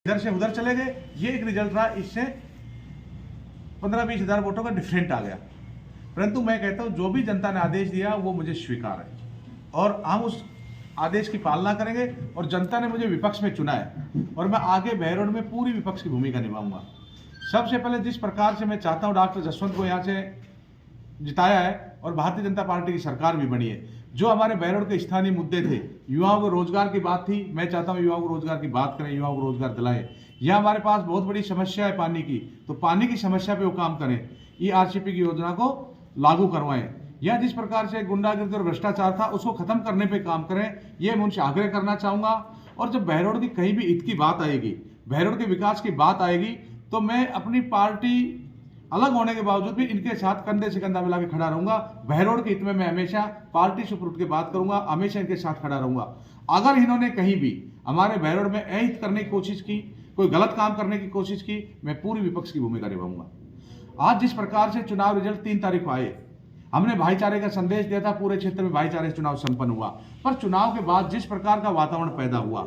इधर से उधर चले गए, ये एक रिजल्ट रहा। इससे 15-20 हज़ार वोटों का डिफरेंट आ गया। परंतु मैं कहता हूं जो भी जनता ने आदेश दिया वो मुझे स्वीकार है और हम उस आदेश की पालना करेंगे। और जनता ने मुझे विपक्ष में चुना है और मैं आगे बहरोड में पूरी विपक्ष की भूमिका निभाऊंगा। सबसे पहले जिस प्रकार से मैं चाहता हूं डॉक्टर जसवंत को यहाँ से जिताया है और भारतीय जनता पार्टी की सरकार भी बनी है, जो हमारे बहरोड के स्थानीय मुद्दे थे, युवाओं को रोजगार की बात थी, मैं चाहता हूं युवाओं को रोजगार की बात करें, युवाओं को रोजगार दिलाएं। यह हमारे पास बहुत बड़ी समस्या है पानी की, तो पानी की समस्या पे वो काम करें, ERCP की योजना को लागू करवाएं। या जिस प्रकार से गुंडागिर्दी और भ्रष्टाचार था उसको खत्म करने पे काम करें, ये मैं उनसे आग्रह करना चाहूंगा। और जब बहरोड की कहीं भी हित की बात आएगी, बहरोड के विकास की बात आएगी, तो मैं अपनी पार्टी अलग होने के बावजूद भी इनके साथ कंधे से कंधा मिला के खड़ा रहूंगा। बहरोड के हित में मैं हमेशा पार्टी से उठ के बात करूंगा, हमेशा इनके साथ खड़ा रहूंगा। अगर इन्होंने कहीं भी हमारे बहरोड में अहित करने की कोशिश की, कोई गलत काम करने की कोशिश की, मैं पूरी विपक्ष की भूमिका निभाऊंगा। आज जिस प्रकार से चुनाव रिजल्ट 3 तारीख को आए, हमने भाईचारे का संदेश दिया था, पूरे क्षेत्र में भाईचारे से चुनाव संपन्न हुआ। पर चुनाव के बाद जिस प्रकार का वातावरण पैदा हुआ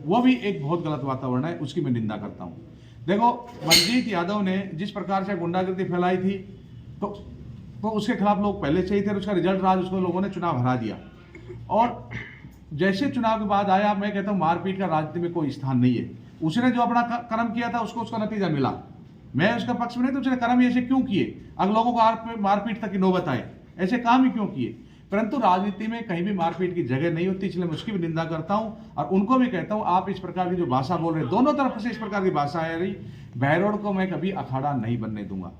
वो भी एक बहुत गलत वातावरण है, उसकी मैं निंदा करता हूं। देखो, बलजीत यादव ने जिस प्रकार से गुंडागिर्दी फैलाई थी तो उसके खिलाफ लोग पहले से ही थे, उसका रिजल्ट रहा, उसको लोगों ने चुनाव हरा दिया। और जैसे चुनाव के बाद आया, मैं कहता हूं मारपीट का राजनीति में कोई स्थान नहीं है। उसने जो अपना कर्म किया था उसको उसका नतीजा मिला, मैं उसका पक्ष में नहीं, तो उसने कर्म ऐसे क्यों किए, अगर लोगों को मारपीट तक की नौबत आए, ऐसे काम ही क्यों किए। परंतु राजनीति में कहीं भी मारपीट की जगह नहीं होती, इसलिए मैं उसकी भी निंदा करता हूं और उनको भी कहता हूं आप इस प्रकार की जो भाषा बोल रहे हैं, दोनों तरफ से इस प्रकार की भाषा आ रही, बहरोड को मैं कभी अखाड़ा नहीं बनने दूंगा।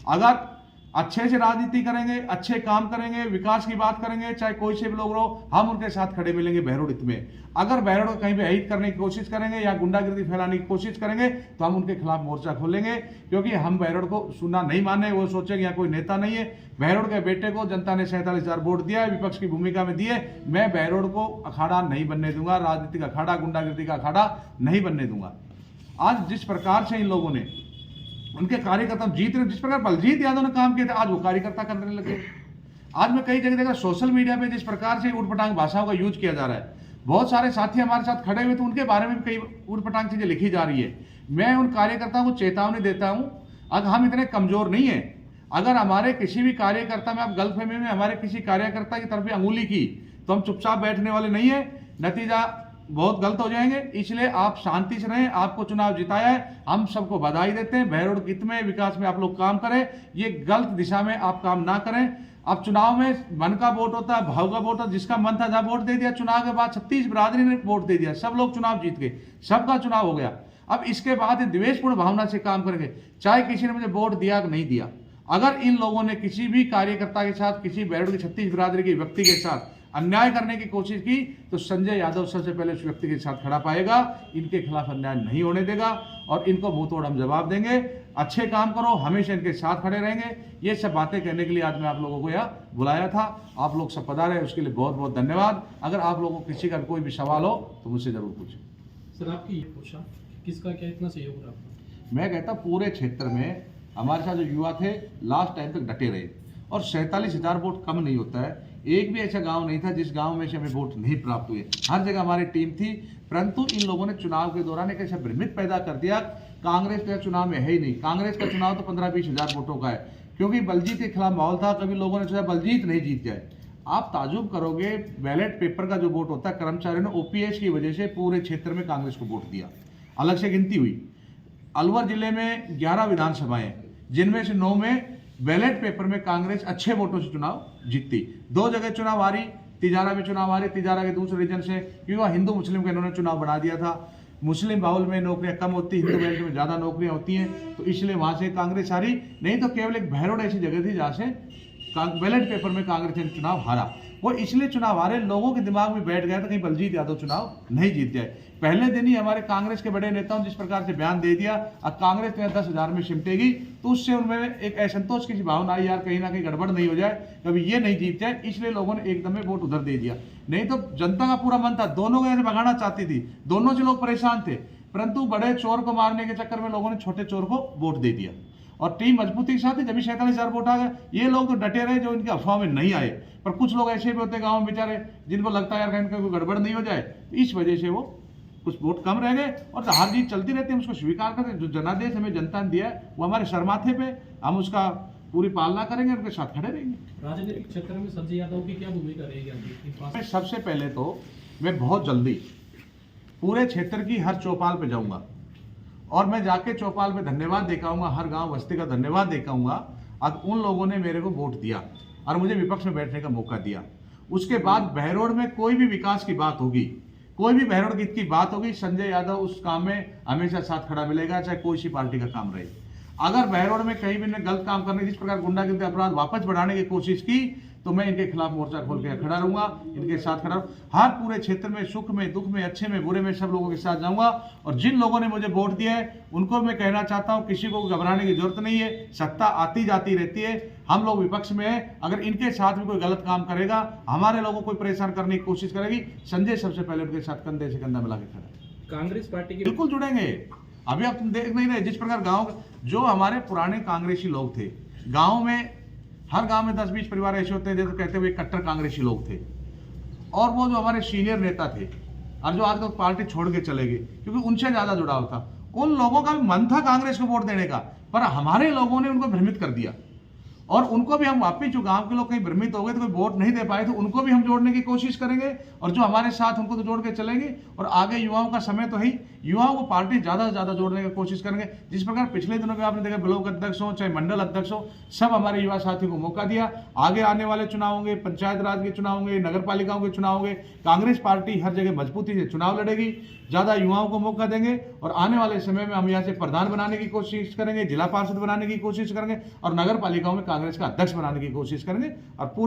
अगर अच्छे से राजनीति करेंगे, अच्छे काम करेंगे, विकास की बात करेंगे, चाहे कोई से भी लोग रहो, हम उनके साथ खड़े मिलेंगे बहरोड हित में। अगर बहरोड को कहीं भी अहित करने की कोशिश करेंगे या गुंडागिर्दी फैलाने की कोशिश करेंगे तो हम उनके खिलाफ मोर्चा खोलेंगे, क्योंकि हम बहरोड को सुनना नहीं माने, वो सोचेंगे यहाँ कोई नेता नहीं है। बहरोड के बेटे को जनता ने 47,000 वोट दिया है, विपक्ष की भूमिका में दिए, मैं बहरोड को अखाड़ा नहीं बनने दूंगा, राजनीतिक अखाड़ा, गुंडागिर्दी का अखाड़ा नहीं बनने दूंगा। आज जिस प्रकार से इन लोगों ने उनके कार्यकर्ता जीत रहे, जिस प्रकार बलजीत यादव ने काम किया था, आज वो कार्यकर्ता करने लगे। आज मैं कई जगह देखा सोशल मीडिया पे जिस प्रकार से उटपटांग भाषाओं का यूज किया जा रहा है, बहुत सारे साथी हमारे साथ खड़े हुए तो उनके बारे में भी कई उटपटांग चीजें लिखी जा रही है। मैं उन कार्यकर्ताओं को चेतावनी देता हूं, अगर हम इतने कमजोर नहीं है, अगर हमारे किसी भी कार्यकर्ता में, आप गलतफहमी में हमारे किसी कार्यकर्ता की तरफ भी अंगुली की तो हम चुपचाप बैठने वाले नहीं है, नतीजा बहुत गलत हो जाएंगे। इसलिए आप शांति से रहें, आपको चुनाव जिताया है, हम सबको बधाई देते हैं। बहरोड हित में, विकास में आप लोग काम करें, ये गलत दिशा में आप काम ना करें। अब चुनाव में मन का वोट होता है, भाव का वोट होता है, जिसका मन था जहां वोट दे दिया। चुनाव के बाद 36 बिरादरी ने वोट दे दिया, सब लोग चुनाव जीत गए, सबका चुनाव हो गया। अब इसके बाद द्वेषपूर्ण भावना से काम करेंगे, चाहे किसी ने मुझे वोट दिया कि नहीं दिया। अगर इन लोगों ने किसी भी कार्यकर्ता के साथ, किसी बहरोड की 36 बिरादरी के व्यक्ति के साथ अन्याय करने की कोशिश की तो संजय यादव सबसे पहले उस व्यक्ति के साथ खड़ा पाएगा, इनके खिलाफ अन्याय नहीं होने देगा और इनको मुंह तोड़ हम जवाब देंगे। अच्छे काम करो, हमेशा इनके साथ खड़े रहेंगे। ये सब बातें कहने के लिए आज मैं आप लोगों को यहाँ बुलाया था। आप लोग सब पधारे, उसके लिए बहुत बहुत धन्यवाद। अगर आप लोगों को किसी का कोई भी सवाल हो तो मुझसे जरूर पूछें। सर, आपकी ये पूछा किसका क्या इतना सहयोग रहा? मैं कहता पूरे क्षेत्र में हमारे साथ जो युवा थे लास्ट टाइम तक डटे रहे और 47,000 वोट कम नहीं होता है। एक भी ऐसा गांव नहीं था जिस गांव में से हमें वोट नहीं प्राप्त हुए, हर जगह हमारी टीम थी। परंतु इन लोगों ने चुनाव के दौरान एक ऐसा भ्रमित पैदा कर दिया, कांग्रेस का चुनाव में है ही नहीं। कांग्रेस का चुनाव तो 15-20 हज़ार वोटों का है, क्योंकि बलजीत के खिलाफ माहौल था। कभी लोगों ने सोचा बलजीत नहीं जीत जाए। आप ताजुब करोगे, बैलेट पेपर का जो वोट होता है, कर्मचारियों ने OPS की वजह से पूरे क्षेत्र में कांग्रेस को वोट दिया, अलग से गिनती हुई। अलवर जिले में 11 विधानसभाएं, जिनमें से 9 में बैलेट पेपर में कांग्रेस अच्छे वोटों से चुनाव जीतती। 2 जगह चुनाव हारी, तिजारा में चुनाव हारी, तिजारा के दूसरे रीजन से, क्योंकि हिंदू मुस्लिम का इन्होंने चुनाव बना दिया था। मुस्लिम बाहुल में नौकरियां कम होती, हिंदू बेल्ट में ज्यादा नौकरियां होती हैं, तो इसलिए वहां से कांग्रेस हारी। नहीं तो केवल एक बहरोड ऐसी जगह थी जहां से बैलेट पेपर में कांग्रेस ने चुनाव हारा। वो इसलिए चुनाव हारे, लोगों के दिमाग में बैठ गया था कहीं बलजीत यादव चुनाव नहीं जीत जाए। पहले दिन ही हमारे कांग्रेस के बड़े नेताओं जिस प्रकार से बयान दे दिया, अब कांग्रेस तो 10,000 में सिमटेगी, तो उससे उनमें एक असंतोष की भावना आई, यार कहीं ना कहीं गड़बड़ नहीं हो जाए, कभी ये नहीं जीत जाए, इसलिए लोगों ने एकदम में वोट उधर दे दिया। नहीं तो जनता का पूरा मन था, दोनों को ऐसे भगाना चाहती थी, दोनों से लोग परेशान थे। परंतु बड़े चोर को मारने के चक्कर में लोगों ने छोटे चोर को वोट दे दिया और टीम मजबूती के साथ ही जब 47,000 वोट आ गए। ये लोग तो डटे रहे जो इनके अफवाह में नहीं आए, पर कुछ लोग ऐसे भी होते गाँव में बेचारे, जिनको लगता है यार इनका कोई गड़बड़ नहीं हो जाए, इस वजह से वो कुछ वोट कम रह गए और हार जीत चलती रहती है, हम उसको स्वीकार करें। जो जनादेश हमें जनता ने दिया है वो हमारे सर माथे पे, हम उसका पूरी पालना करेंगे, उनके साथ खड़े रहेंगे। राजनीतिक क्षेत्र में संजय यादव की क्या भूमिका रहेगी आपकी? मैं सबसे पहले तो मैं बहुत जल्दी पूरे क्षेत्र की हर चौपाल पे जाऊंगा और मैं जाके चौपाल पे धन्यवाद दे के आऊंगा, हर गांव बस्ती का धन्यवाद दे के आऊंगा। अब उन लोगों ने मेरे को वोट दिया और मुझे विपक्ष में बैठने का मौका दिया। उसके बाद बहरोड में कोई भी विकास की बात होगी, कोई भी बहरोड गीत की बात होगी, संजय यादव उस काम में हमेशा साथ खड़ा मिलेगा, चाहे कोई सी पार्टी का काम रहे। अगर बहरोड में कहीं भी ने गलत काम करने, जिस प्रकार गुंडागर्दी अपराध वापस बढ़ाने की कोशिश की, तो मैं इनके खिलाफ मोर्चा खोल के खड़ा रहूंगा, इनके साथ खड़ा रहूंगा। हर पूरे क्षेत्र में सुख में, दुख में, अच्छे में, बुरे में सब लोगों के साथ जाऊंगा। और जिन लोगों ने मुझे वोट दिया है उनको मैं कहना चाहता हूं, किसी को घबराने की जरूरत नहीं है। सत्ता आती जाती रहती है, हम लोग विपक्ष में है। अगर इनके साथ भी कोई गलत काम करेगा, हमारे लोगों को परेशान करने की कोशिश करेगी, संजय सबसे पहले उनके साथ कंधे से कंधा मिला के खड़ा है। कांग्रेस पार्टी के बिल्कुल जुड़ेंगे। अभी आप तुम देख नहीं रहे, जिस प्रकार गांव, जो हमारे पुराने कांग्रेसी लोग थे, गांव में हर गांव में 10-20 परिवार ऐसे होते हैं जैसे कहते हुए कट्टर कांग्रेसी लोग थे, और वो जो हमारे सीनियर नेता थे और जो आज तक पार्टी छोड़ के चले गए, क्योंकि उनसे ज्यादा जुड़ाव था, उन लोगों का भी मन था कांग्रेस को वोट देने का, पर हमारे लोगों ने उनको भ्रमित कर दिया। और उनको भी हम वापिस, जो गांव के लोग कहीं भ्रमित हो गए तो कोई वोट नहीं दे पाए, तो उनको भी हम जोड़ने की कोशिश करेंगे, और जो हमारे साथ उनको तो जोड़ के चलेंगे। और आगे युवाओं का समय तो है, युवाओं को पार्टी ज्यादा से ज्यादा जोड़ने की कोशिश करेंगे। जिस प्रकार पिछले दिनों में आपने देखा, ब्लॉक अध्यक्ष हो चाहे मंडल अध्यक्ष हो, सब हमारे युवा साथियों को मौका दिया। आगे आने वाले चुनाव होंगे, पंचायत राज के चुनाव होंगे, नगर पालिकाओं के चुनाव होंगे, कांग्रेस पार्टी हर जगह मजबूती से चुनाव लड़ेगी, ज्यादा युवाओं को मौका देंगे। और आने वाले समय में हम यहाँ से प्रधान बनाने की कोशिश करेंगे, जिला पार्षद बनाने की कोशिश करेंगे, और नगर पालिकाओं में कांग्रेस का अध्यक्ष बनाने की कोशिश करेंगे। और